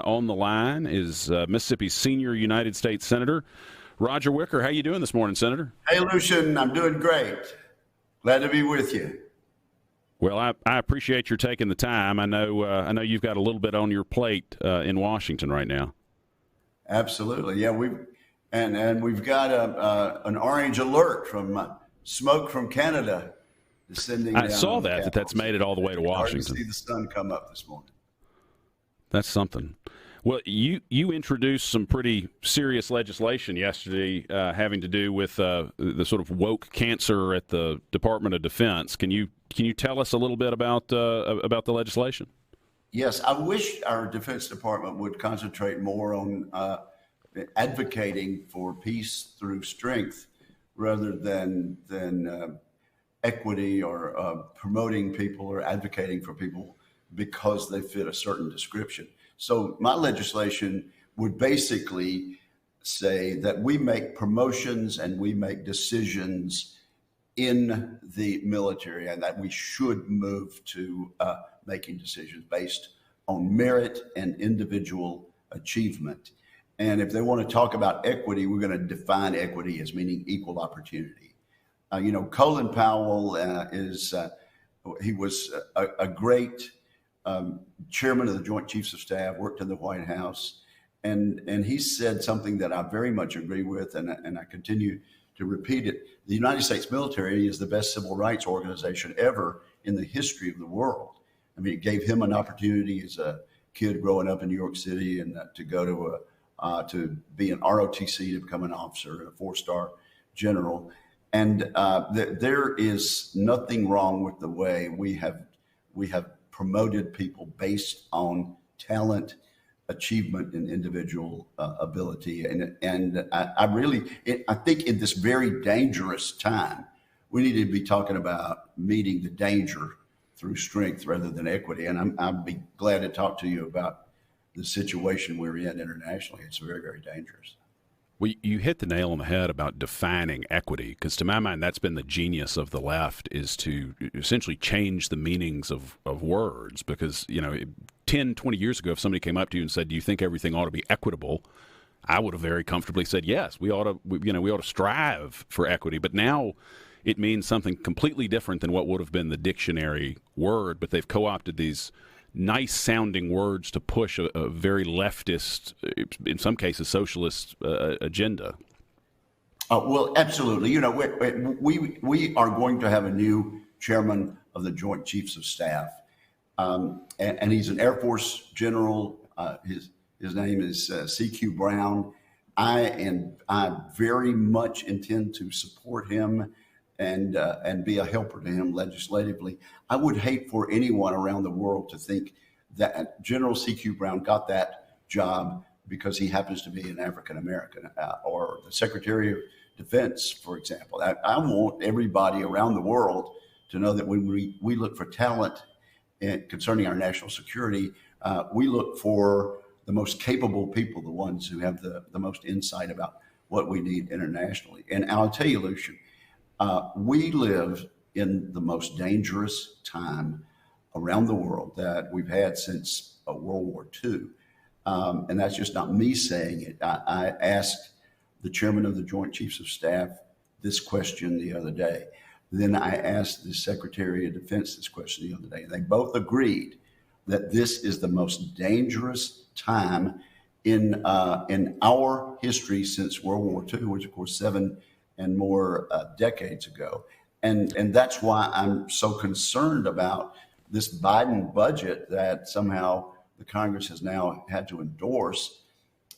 On the line is Mississippi's senior United States Senator, Roger Wicker. How you doing this morning, Senator? Hey, Lucien, I'm doing great. Glad to be with you. Well, I appreciate your taking the time. I know you've got a little bit on your plate in Washington right now. Absolutely, yeah. We've got an orange alert from smoke from Canada descending. I saw that's made it all the way to Washington. Hard to see the sun come up this morning. That's something. Well, you introduced some pretty serious legislation yesterday having to do with the sort of woke cancer at the Department of Defense. Can you tell us a little bit about the legislation? Yes, I wish our Defense Department would concentrate more on advocating for peace through strength rather than equity or promoting people or advocating for people because they fit a certain description. So my legislation would basically say that we make promotions and we make decisions in the military, and that we should move to making decisions based on merit and individual achievement. And if they want to talk about equity, we're going to define equity as meaning equal opportunity. Colin Powell he was a great chairman of the Joint Chiefs of Staff, worked in the White House, and he said something that I very much agree with, and I continue to repeat it. The United States military is the best civil rights organization ever in the history of the world. I mean, it gave him an opportunity as a kid growing up in New York City and to go to be an ROTC, to become an officer, a 4-star general. And there is nothing wrong with the way we have promoted people based on talent, achievement, and individual ability. And I think in this very dangerous time, we need to be talking about meeting the danger through strength rather than equity. And I'd be glad to talk to you about the situation we're in internationally. It's very, very dangerous. Well, you hit the nail on the head about defining equity, because to my mind, that's been the genius of the left, is to essentially change the meanings of words. Because, 10, 20 years ago, if somebody came up to you and said, do you think everything ought to be equitable? I would have very comfortably said, yes, we ought to strive for equity. But now it means something completely different than what would have been the dictionary word. But they've co-opted these nice sounding words to push a very leftist, in some cases socialist agenda. Well, absolutely. We are going to have a new chairman of the Joint Chiefs of Staff, and he's an Air Force general. His name is C.Q. Brown. I very much intend to support him and be a helper to him legislatively. I would hate for anyone around the world to think that General C.Q. Brown got that job because he happens to be an African American, or the Secretary of Defense, for example. I want everybody around the world to know that when we look for talent concerning our national security, we look for the most capable people, the ones who have the most insight about what we need internationally. And I'll tell you, Lucien, we live in the most dangerous time around the world that we've had since World War II. And that's just not me saying it. I asked the chairman of the Joint Chiefs of Staff this question the other day. Then I asked the Secretary of Defense this question the other day. They both agreed that this is the most dangerous time in our history since World War II, which of course 7 and more decades ago. And that's why I'm so concerned about this Biden budget that somehow the Congress has now had to endorse,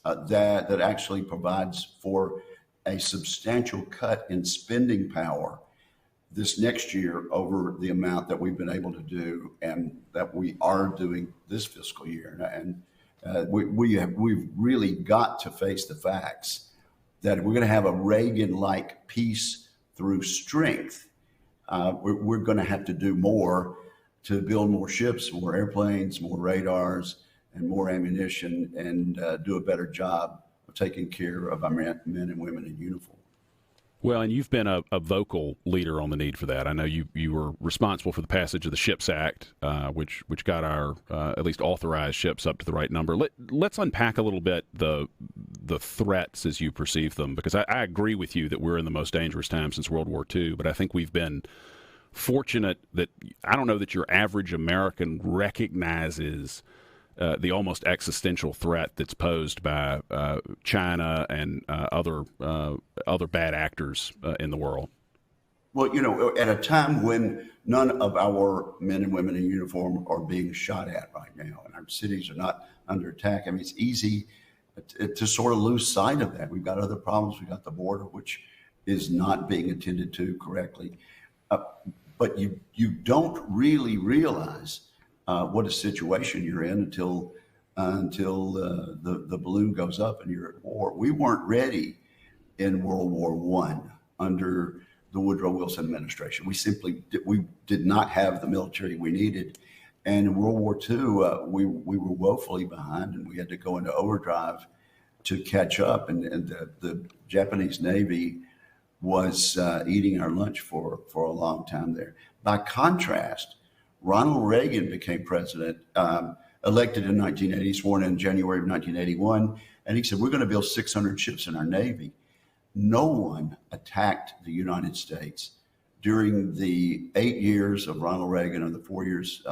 that actually provides for a substantial cut in spending power this next year over the amount that we've been able to do and that we are doing this fiscal year. And we've really got to face the facts that if we're going to have a Reagan-like peace through strength, we're going to have to do more to build more ships, more airplanes, more radars, and more ammunition, and do a better job of taking care of our men and women in uniform. Well, and you've been a vocal leader on the need for that. I know you were responsible for the passage of the Ships Act, which got our at least authorized ships up to the right number. Let's unpack a little bit the threats as you perceive them, because I agree with you that we're in the most dangerous time since World War II, but I think we've been fortunate that I don't know that your average American recognizes the almost existential threat that's posed by China and other bad actors in the world. Well, at a time when none of our men and women in uniform are being shot at right now, and our cities are not under attack, I mean, it's easy to sort of lose sight of that. We've got other problems. We've got the border, which is not being attended to correctly. But you don't really realize what a situation you're in until the balloon goes up and you're at war. We weren't ready in World War I under the Woodrow Wilson administration. We did not have the military we needed. And in World War II, we were woefully behind, and we had to go into overdrive to catch up. And the Japanese Navy was eating our lunch for a long time there. By contrast, Ronald Reagan became president, elected in 1980, sworn in January of 1981, and he said, we're going to build 600 ships in our Navy. No one attacked the United States during the 8 years of Ronald Reagan and the 4 years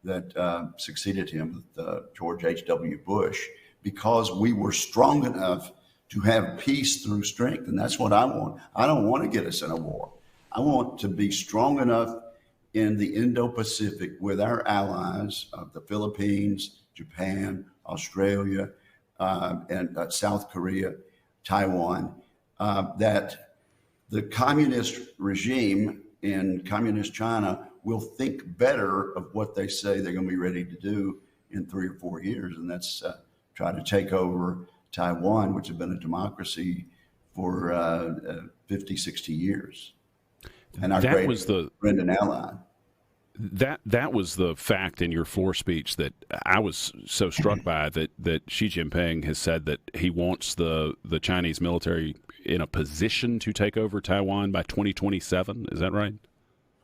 that succeeded him with George H.W. Bush, because we were strong enough to have peace through strength. And that's what I want. I don't want to get us in a war. I want to be strong enough in the Indo-Pacific with our allies of the Philippines, Japan, Australia, and South Korea, Taiwan, that the communist regime in communist China will think better of what they say they're going to be ready to do in 3 or 4 years. And that's try to take over Taiwan, which has been a democracy for 50, 60 years. And our great friend and ally. That was the fact in your floor speech that I was so struck by, that Xi Jinping has said that he wants the Chinese military in a position to take over Taiwan by 2027. Is that right?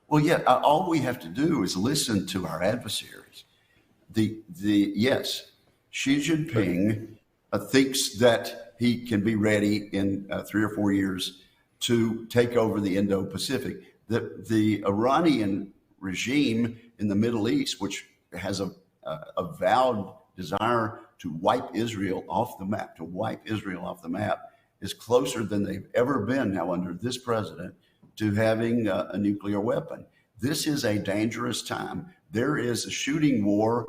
Well, yeah. All we have to do is listen to our adversaries. Yes, Xi Jinping thinks that he can be ready in 3 or 4 years to take over the Indo-Pacific. The Iranian regime in the Middle East, which has a vowed desire to wipe Israel off the map, is closer than they've ever been now under this president to having a nuclear weapon. This is a dangerous time. There is a shooting war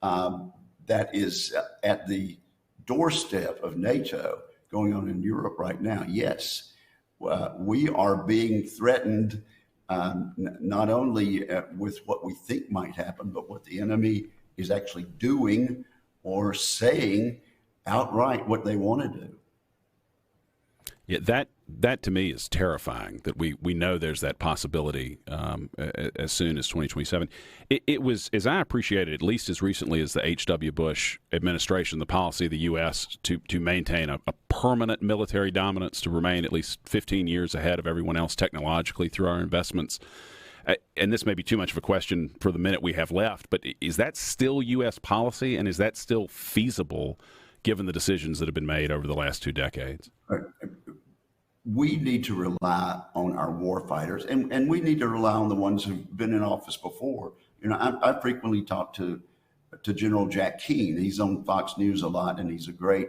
that is at the doorstep of NATO going on in Europe right now. Yes, we are being threatened not only with what we think might happen, but what the enemy is actually doing or saying outright what they want to do. Yeah, that to me is terrifying, that we know there's that possibility as soon as 2027. It was, as I appreciated, at least as recently as the H.W. Bush administration, the policy of the U.S. to maintain a permanent military dominance, to remain at least 15 years ahead of everyone else technologically through our investments. And this may be too much of a question for the minute we have left, but is that still U.S. policy, and is that still feasible given the decisions that have been made over the last 2 decades? We need to rely on our war fighters, and we need to rely on the ones who've been in office before. I frequently talk to General Jack Keane. He's on Fox News a lot, and he's a great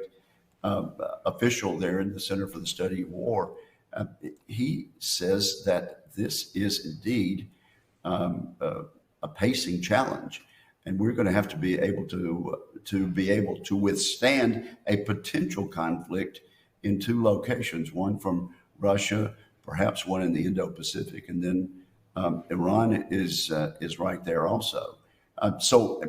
official there in the Center for the Study of War. He says that this is indeed a pacing challenge, and we're going to have to be able to withstand a potential conflict in 2 locations, one from Russia, perhaps one in the Indo-Pacific, and then Iran is right there also. So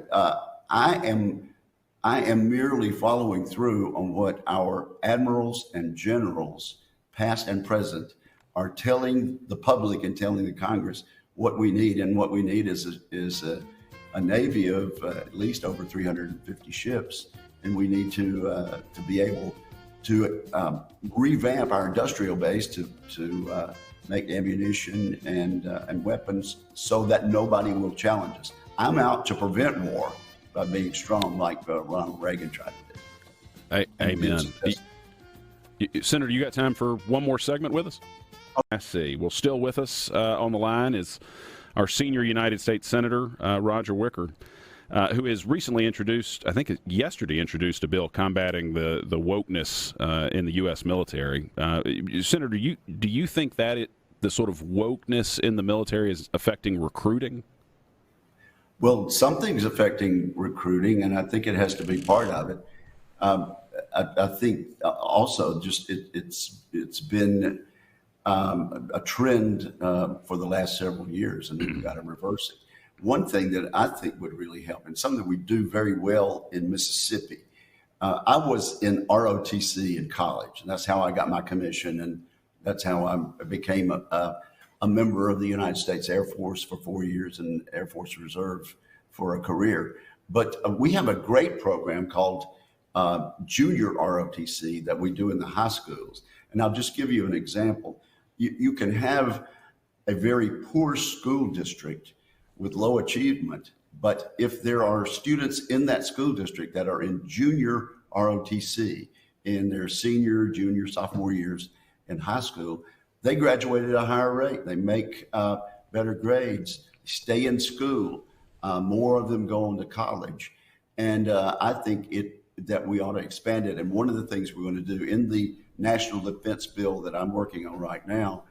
I am merely following through on what our admirals and generals, past and present, are telling the public and telling the Congress what we need, and what we need is a navy of at least over 350 ships, and we need to be able to revamp our industrial base to make ammunition and weapons so that nobody will challenge us. I'm out to prevent war by being strong, like Ronald Reagan tried to do. Amen. Senator, you got time for one more segment with us? I see. Well, still with us on the line is our senior United States Senator, Roger Wicker, who has recently introduced, I think yesterday introduced a bill combating the wokeness in the U.S. military. Senator, do you think that the sort of wokeness in the military is affecting recruiting? Well, something's affecting recruiting, and I think it has to be part of it. I think also just it's been a trend for the last several years, and we've got to reverse it. One thing that I think would really help, and something we do very well in Mississippi, I was in ROTC in college, and that's how I got my commission, and that's how I became a member of the United States Air Force for 4 years and Air Force Reserve for a career. But we have a great program called Junior ROTC that we do in the high schools. And I'll just give you an example. You can have a very poor school district with low achievement, but if there are students in that school district that are in junior ROTC in their senior, junior, sophomore years in high school, they graduate at a higher rate. They make better grades, stay in school. More of them go on to college. And I think that we ought to expand it. And one of the things we're going to do in the National Defense Bill that I'm working on right now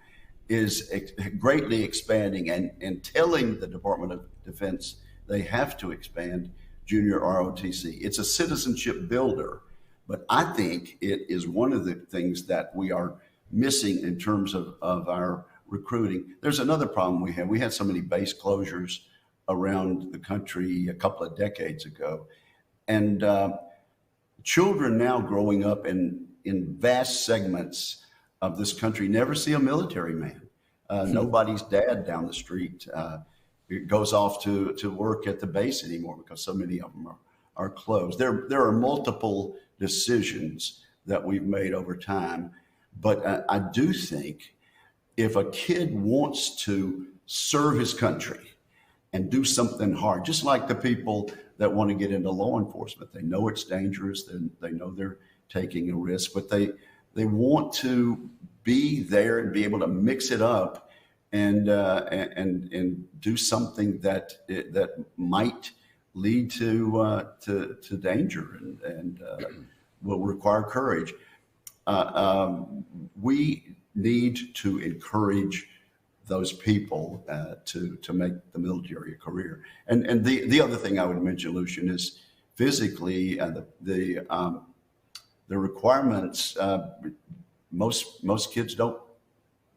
is greatly expanding and telling the Department of Defense they have to expand junior ROTC. It's a citizenship builder, but I think it is one of the things that we are missing in terms of our recruiting. There's another problem we have. We had so many base closures around the country a couple of decades ago. And children now growing up in vast segments of this country never see a military man. Nobody's dad down the street goes off to work at the base anymore because so many of them are closed. There are multiple decisions that we've made over time, but I do think if a kid wants to serve his country and do something hard, just like the people that want to get into law enforcement, they know it's dangerous, they know they're taking a risk, but they want to be there and be able to mix it up and do something that might lead to danger and will require courage. We need to encourage those people to make the military a career. And the other thing I would mention, Lucien, is physically the requirements. Most kids don't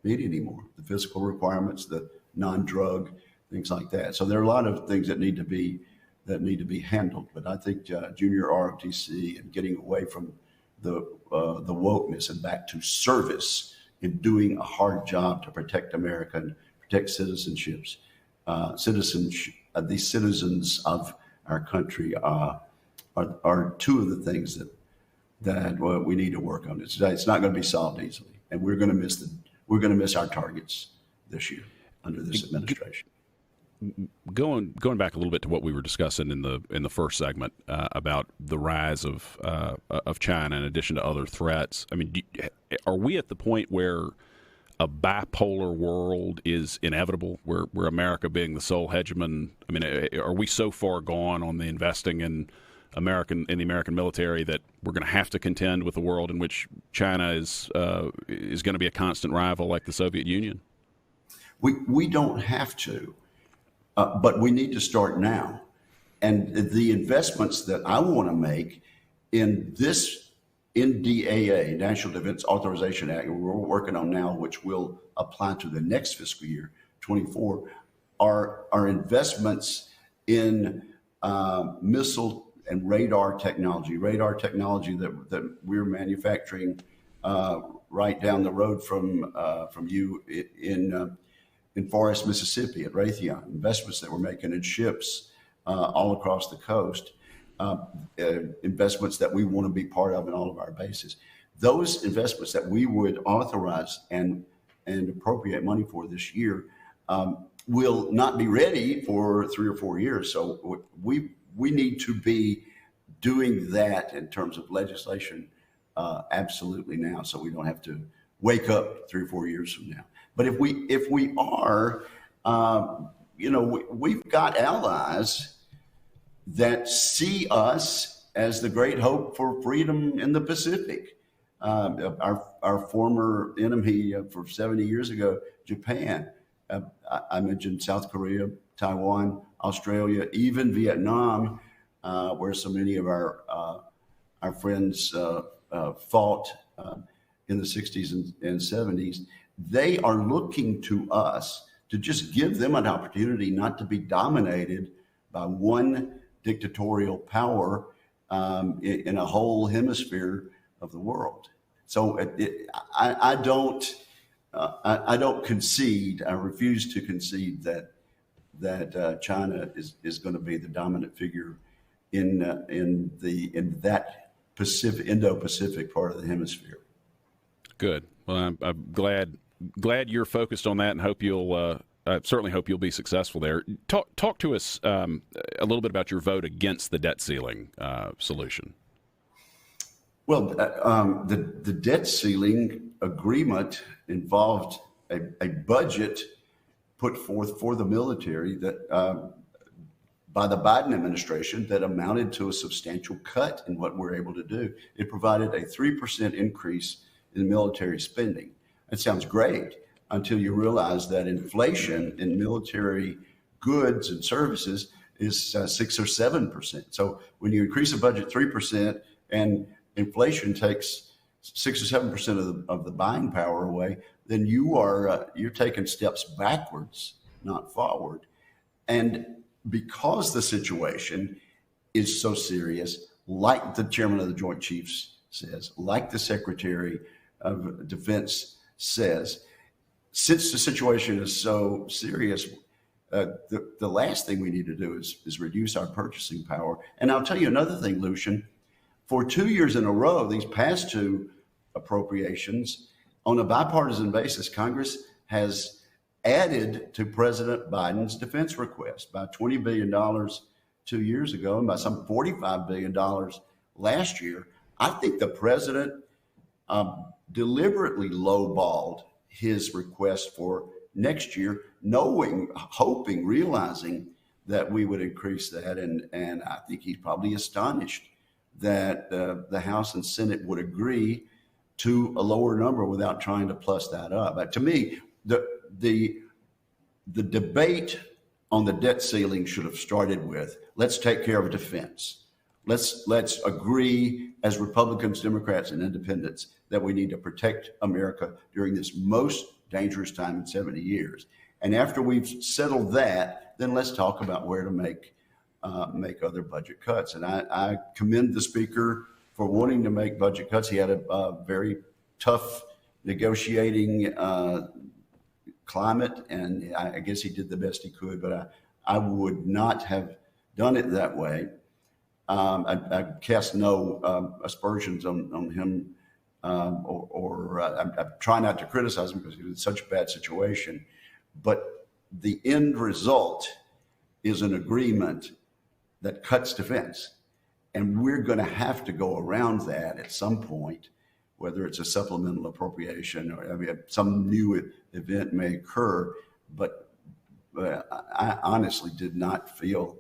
meet anymore. The physical requirements, the non-drug things like that. So there are a lot of things that need to be handled. But I think junior ROTC and getting away from the wokeness and back to service in doing a hard job to protect America and protect citizenships, these citizens of our country are two of the things that we need to work on. It's not going to be solved easily, and we're going to miss our targets this year under this administration. Going back a little bit to what we were discussing in the first segment about the rise of China in addition to other threats. I mean, are we at the point where a bipolar world is inevitable, where America being the sole hegemon? I mean, are we so far gone on the investing in the American military that we're going to have to contend with a world in which China is going to be a constant rival like the Soviet Union? We don't have to. But we need to start now. And the investments that I want to make in this NDAA, National Defense Authorization Act, we're working on now, which will apply to the next fiscal year, 24, are investments in missile and radar technology that we're manufacturing right down the road from you in Forest, Mississippi, at Raytheon, investments that we're making in ships all across the coast, investments that we want to be part of in all of our bases. those investments that we would authorize and appropriate money for this year will not be ready for 3 or 4 years. So we need to be doing that in terms of legislation absolutely now, so we don't have to wake up 3 or 4 years from now. But if we are, we've got allies that see us as the great hope for freedom in the Pacific. Our former enemy for 70 years ago, Japan. I mentioned South Korea, Taiwan, Australia, even Vietnam, where so many of our friends fought in the 60s and 70s. They are looking to us to just give them an opportunity not to be dominated by one dictatorial power in a whole hemisphere of the world. So I don't concede. I refuse to concede that China is going to be the dominant figure in that Indo-Pacific part of the hemisphere. Good. Well, I'm glad you're focused on that, and hope you'll. I certainly hope you'll be successful there. Talk to us a little bit about your vote against the debt ceiling solution. Well, the debt ceiling agreement involved a budget put forth for the military that by the Biden administration that amounted to a substantial cut in what we're able to do. It provided a 3% increase in military spending. That sounds great until you realize that inflation in military goods and services is 6 or 7%. So when you increase a budget 3% and inflation takes 6 or 7% of the buying power away, then you're taking steps backwards, not forward. And because the situation is so serious, like the chairman of the Joint Chiefs says, like the Secretary of Defense says, since the situation is so serious, the last thing we need to do is reduce our purchasing power. And I'll tell you another thing, Lucien. For 2 years in a row, these past two appropriations, on a bipartisan basis, Congress has added to President Biden's defense request by $20 billion 2 years ago and by some $45 billion last year. I think the president deliberately lowballed his request for next year, hoping, realizing that we would increase that. And I think he's probably astonished that the House and Senate would agree to a lower number without trying to plus that up. But to me, the debate on the debt ceiling should have started with, let's take care of defense. Let's agree as Republicans, Democrats, and independents that we need to protect America during this most dangerous time in 70 years. And after we've settled that, then let's talk about where to make other budget cuts. And I commend the Speaker for wanting to make budget cuts. He had a very tough negotiating climate, and I guess he did the best he could, but I would not have done it that way. I cast no aspersions on him, or I try not to criticize him because he was in such a bad situation. But the end result is an agreement that cuts defense. And we're going to have to go around that at some point, whether it's a supplemental appropriation or some new event may occur. But I honestly did not feel,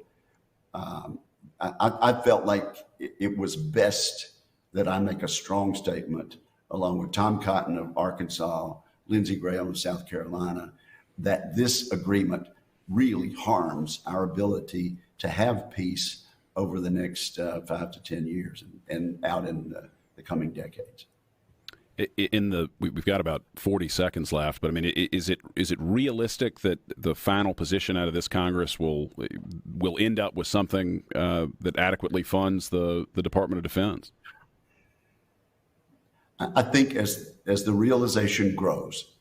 I felt like it was best that I make a strong statement along with Tom Cotton of Arkansas, Lindsey Graham of South Carolina, that this agreement really harms our ability to have peace over the next 5 to 10 years and out in the coming decades. We've got about 40 seconds left, but I mean, is it realistic that the final position out of this Congress will end up with something that adequately funds the Department of Defense? I think as the realization grows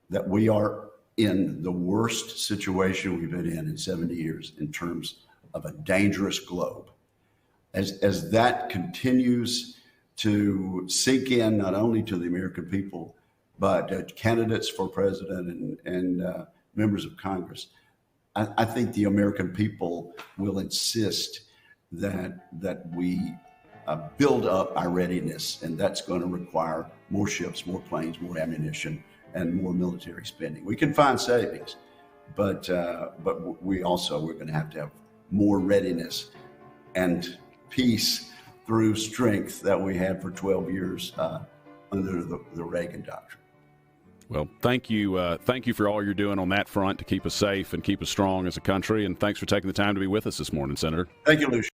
that we are in the worst situation we've been in 70 years in terms of a dangerous globe, as that continues to sink in not only to the American people, but candidates for president and members of Congress. I think the American people will insist that we build up our readiness, and that's going to require more ships, more planes, more ammunition, and more military spending. We can find savings, but we're going to have more readiness and peace through strength that we had for 12 years under the Reagan doctrine. Well, thank you. Thank you for all you're doing on that front to keep us safe and keep us strong as a country. And thanks for taking the time to be with us this morning, Senator. Thank you, Lucien.